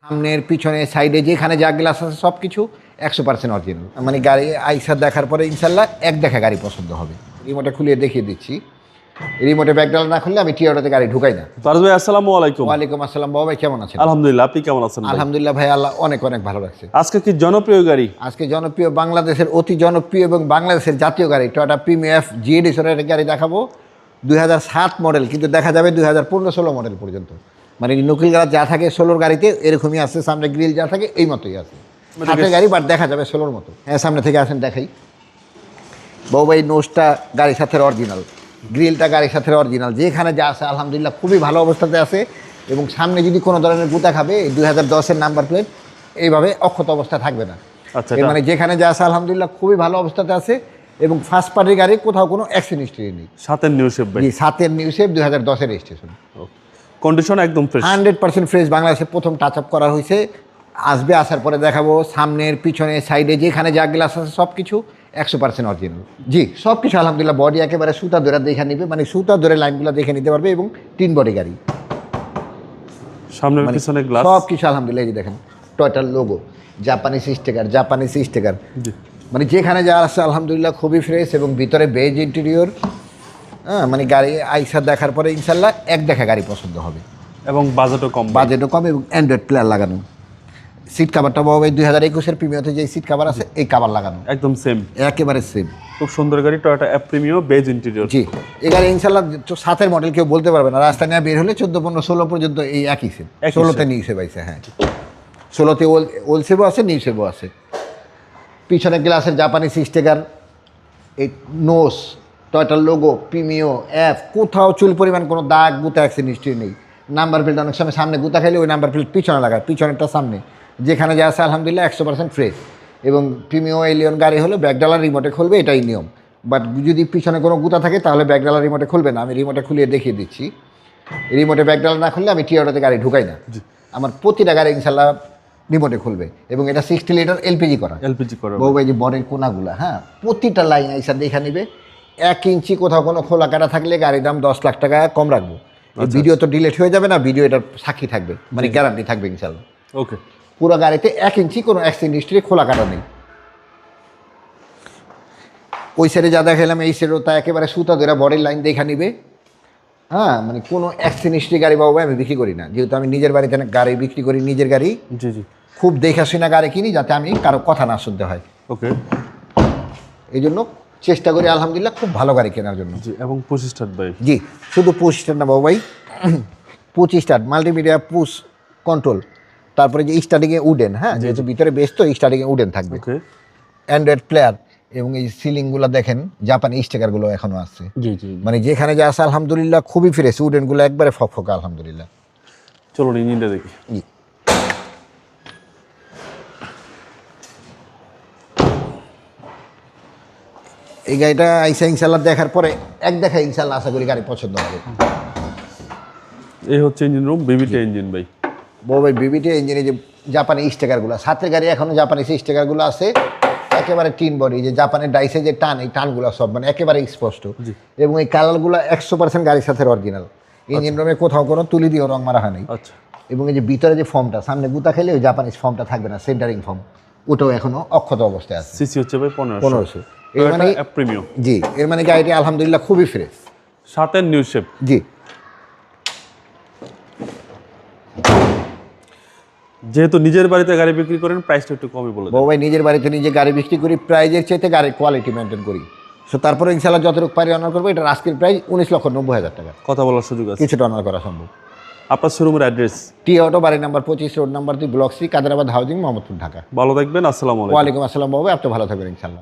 সামনের পিছনে সাইডে যেখানে যা গ্লাস আছে সব কিছু 100% অরিজিনাল। মানে গাড়ি আইসা দেখার পরে ইনশাল্লাহ এক দেখা গাড়ি পছন্দ হবে। রিমোটে খুলে দেখিয়ে দিচ্ছি। রিমোটে ব্যাকডাল না খুললে আমি টিয়ারোতে গাড়ি ঢুকাই না। ফারুক ভাই আসসালামু আলাইকুম। ওয়ালাইকুম আসসালাম। বাবা ভাই কেমন আছেন? আলহামদুলিল্লাহ, আপনি কেমন আছেন? আলহামদুলিল্লাহ ভাই, আল্লাহ অনেক অনেক ভালো লাগছে। আজকে কি জনপ্রিয় গাড়ি? আজকে জনপ্রিয়, বাংলাদেশের অতি জনপ্রিয় এবং বাংলাদেশের জাতীয় গাড়ি টয়োটা প্রিমিয়াম এফ জি এডিশনের গাড়ি দেখাবো। 2007 মডেল, কিন্তু দেখা যাবে 2015-16 মডেল পর্যন্ত। মানে নকিল গাড়ি যা থাকে 16 গাড়িতে এরকমই আছে, সামনে গ্রিল যা থাকে এই মতোই আছে। হাতের গাড়ি বাট দেখা যাবে 16 মতো। হ্যাঁ, সামনে থেকে আসেন দেখাই। বউবাই নোজটা গাড়ির সাথে অরিজিনাল, গ্রিলটা গাড়ির সাথে অরিজিনাল, যেখানে যা আছে আলহামদুলিল্লাহ খুবই ভালো অবস্থাতে আছে। এবং সামনে যদি কোনো ধরনের গুতা খাবে, 2010-এর নাম্বার প্লেট এইভাবে অক্ষত অবস্থা থাকবে না। আচ্ছা, মানে যেখানে যা আছে আলহামদুলিল্লাহ খুবই ভালো অবস্থাতে আছে। এবং ফার্স্ট পার্টির গাড়ি, কোথাও কোনো অ্যাক্সিডেন্ট হিস্ট্রি নেই। 7-এর নিউ শেপ ভাই? জি, 7-এর নিউ শেপ, 2010-এর রেজিস্ট্রেশন। কন্ডিশন একদম ফ্রেশ, 100% ফ্রেশ। বাংলাদেশে প্রথম টাচ আপ করা হয়েছে। আসবে, আসার পরে দেখাবো। সামনের পিছনে সাইডে যেখানে যা গ্লাস আছে সব কিছু 100% অরিজিনাল। জি, সব কিছু আলহামদুলিল্লাহ। বডি একেবারে সুতা ধরে দেখে নিবে, মানে সুতা ধরে লাইনগুলো দেখে নিতে পারবে। এবং 3 বডি গাড়ি, সামনে পিছনে গ্লাস সব কিছু আলহামদুলিল্লাহ। এই যে দেখেন টয়োটার লোগো, জাপানিজ স্টিকার। জি, মানে যেখানে যা আছে আলহামদুলিল্লাহ খুবই ফ্রেশ। এবং ভিতরে বেজ ইন্টেরিয়র। হ্যাঁ, মানে গাড়ি আইসা দেখার পরে ইনশাল্লাহ এক দেখা গাড়ি পছন্দ হবে। এবং বাজেটও কম। এবং অ্যান্ড্রয়েড প্লেয়ার লাগানো। সিট কাভারটা বাবা ভাই 2021-এর প্রিমিয়াতে যে সিট কাভার আছে এই কাভার লাগানো একদম সেম, একেবারে সেম। খুব সুন্দর গাড়ি, Toyota F premium beige interior. জি, এই গাড়ি ইনশাল্লাহ 7-এর মডেল কেউ বলতে পারবে না। রাস্তা নিয়ে বের হলে 14, 15, 16 পর্যন্ত এই একই সেম। 16-তে নিউ সেভ আছে। হ্যাঁ, 16-তে ওল্ড সেভও আছে, নিউ সেভও আছে। পিছনে গ্লাসের জাপানিজ স্টিকার, এই নোস, টয়োটার লোগো, প্রিমিও এফ, কোথাও চুল পরিমাণ কোনো দাগ গুতা অ্যাক্সিডেন্ট হিস্ট্রি নেই। নাম্বার প্লেট অনেক সময় সামনে গুতা খাইলে ওই নাম্বার প্লেট পিছনে লাগায়, পিছনেরটা সামনে। যেখানে যা আছে আলহামদুলিল্লাহ 100% ফ্রেশ। এবং প্রিমিও এলিয়ন গাড়ি হলে ব্যাকডালার রিমোটে খুলবে, এটাই নিয়ম। বাট যদি পিছনে কোনো গুতা থাকে তাহলে ব্যাকডালার রিমোটে খুলবে না। আমি রিমোটে খুলিয়ে দেখিয়ে দিচ্ছি। রিমোটে ব্যাকডালার না খুললে আমি টিয়ারোতে গাড়ি ঢুকাই না। আমার প্রতিটা গাড়ি ইনশাল্লাহ রিমোটে খুলবে। এবং এটা 60 লিটার এলপিজি করা। বউ ভাই যে বরের কোনাগুলা, হ্যাঁ, প্রতিটা লাইন আইসা দেখে নিবে। 1 ইঞ্চি কোথাও কোনো খোলা কাটা থাকলে গাড়ির দাম 10 লাখ টাকা কম রাখবো। ভিডিও তো ডিলিট হয়ে যাবে না, ভিডিও এটার সাক্ষী থাকবে, মানে গ্যারান্টি থাকবে ইনশাল্লাহ। ওকে, পুরো গাড়িতে 1 ইঞ্চি কোনো অ্যাক্সিডেন্ট হিস্ট্রি খোলা কাটা নেই। ওই সাইডে যা দেখালাম এই সাইডেও তা একেবারে সুতা ধরে বডির লাইন দেখে নিবে। হ্যাঁ, মানে কোনো অ্যাক্সিডেন্ট হিস্ট্রি গাড়ি বাবু আমি বিক্রি করি না, যেহেতু আমি নিজের বাড়িতে গাড়ি বিক্রি করি, নিজের গাড়ি। জি জি, খুব দেখে শুনে গাড়ি কিনি, যাতে আমি কারো কথা না শুনতে হয়। ওকে, এই জন্য চেষ্টা করি আলহামদুলিল্লাহ খুব ভালো গাড়ি কেনার জন্য। জি। এবং 25 স্টার্ট ভাই? জি, শুধু 25 স্টার না বাবু ভাই, 25 স্টার মাল্টিমিডিয়া পুশ কন্ট্রোল, তারপরে যে স্টার্টিংয়ে উডেন, হ্যাঁ, যেহেতু ভিতরে বেশ তো স্টার্টিংয়ে উডেন থাকবে। ওকে, অ্যান্ড্রয়েড প্লেয়ার। এবং এই সিলিংগুলো দেখেন, জাপানি স্টিকারগুলো এখনো আছে। জি জি, মানে যেখানে যা আছে আলহামদুলিল্লাহ খুবই ফ্রেশ। উডেনগুলো একবারে ফকফকা আলহামদুলিল্লাহ। চলুন ইঞ্জিনটা দেখি। জি, এই গাড়িটা আইসা ইনশাল্লাহ দেখার পরে এক দেখা ইনশাল্লাহ আশা করি গাড়ি পছন্দ হবে। এই হচ্ছে ইঞ্জিন রুম, বিবিটি ইঞ্জিন ভাই। বউ ভাই বিবিটি ইঞ্জিনে যে জাপানি স্টিকারগুলো, সাথের গাড়ি এখনও জাপানি স্টিকারগুলো আছে। একেবারে 3 বডি, যে জাপানের ডাইসে যে টান, এই টানগুলো সব মানে একেবারে স্পষ্ট। এবং এই কালারগুলো 100% গাড়ির সাথে অরিজিনাল। ইঞ্জিন রুমে কোথাও কোনো তুলি দিয়েও রং মারা হয় নাই। আচ্ছা, এবং এই যে ভিতরে যে ফর্মটা, সামনে গুতা খেলে ওই জাপানিজ ফর্মটা থাকবে না, সেন্টারিং ফর্ম, ওটাও এখনো অক্ষত অবস্থায় আছে। সিসি হচ্ছে ভাই 1500। এর মানে প্রিমিয়াম। জি, এর মানে গাড়িটি আলহামদুলিল্লাহ খুবই ফ্রেশ। 7-এর নিউ শেপ। জি, যেহেতু নিজের বাড়িতে গাড়ি বিক্রি করেন, প্রাইসটা একটু কমই বলে দেন। বউ ভাই নিজের বাড়িতে নিজে গাড়ি বিক্রি করি, প্রাইজের চাইতে গাড়ির কোয়ালিটি মেনটেন করি। সো তারপরে ইনশাল্লাহ যতটুকু পারি অনার করবো। এটার আজকের প্রাইস 19,90,000 টাকা। কথা বলার সুযোগ আছে, কিছুটা অনার করা সম্ভব। আপনার শোরুমের অ্যাড্রেস? টি অটো, বাড়ি number 25, road number 2, block C, Kaderabad housing, Mohammadpur, Dhaka. ভালো থাকবেন, আসসালামু আলাইকুম। ওয়ালাইকুম আসসালাম বাবু, আপনি ভালো থাকবেন ইনশাল্লাহ।